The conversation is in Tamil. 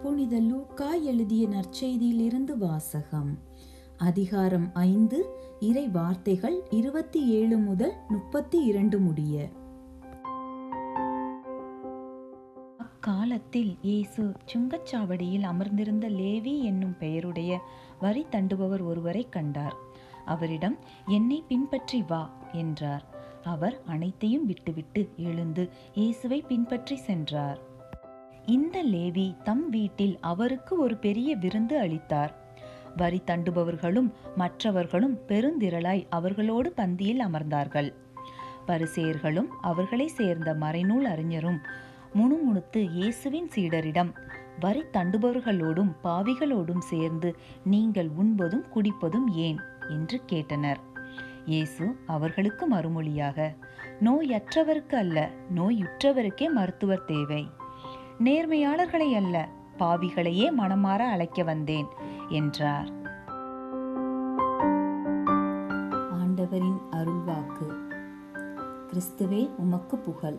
புனித லூக்கா எழுதிய நற்செய்தியிலிருந்து வாசகம். அதிகாரம் 5, இறை வார்த்தைகள் 27 முதல் 32 முடிய. அக்காலத்தில் இயேசு சுங்கச்சாவடியில் அமர்ந்திருந்த லேவி என்னும் பெயருடைய வரி தண்டுபவர் ஒருவரை கண்டார். அவரிடம், என்னை பின்பற்றி வா என்றார். அவர் அனைத்தையும் விட்டுவிட்டு எழுந்து இயேசுவை பின்பற்றி சென்றார். இந்த லேவி தம் வீட்டில் அவருக்கு ஒரு பெரிய விருந்து அளித்தார். வரி தண்டுபவர்களும் மற்றவர்களும் பெருந்திரளாய் அவர்களோடு பந்தியில் அமர்ந்தார்கள். பரிசேயர்களும் அவர்களை சேர்ந்த மறைநூல் அறிஞரும் முணுமுணுத்து இயேசுவின் சீடரிடம், வரி தண்டுபவர்களோடும் பாவிகளோடும் சேர்ந்து நீங்கள் உண்பதும் குடிப்பதும் ஏன் என்று கேட்டனர். இயேசு அவர்களுக்கு மறுமொழியாக, நோயற்றவருக்கு அல்ல, நோயுற்றவருக்கே மருத்துவர் தேவை. நேர்மையாளர்களை அல்ல, பாவிகளையே மனமாற அழைக்க வந்தேன் என்றார். ஆண்டவரின் அருள்வாக்கு. கிறிஸ்துவே, உமக்கு புகழ்.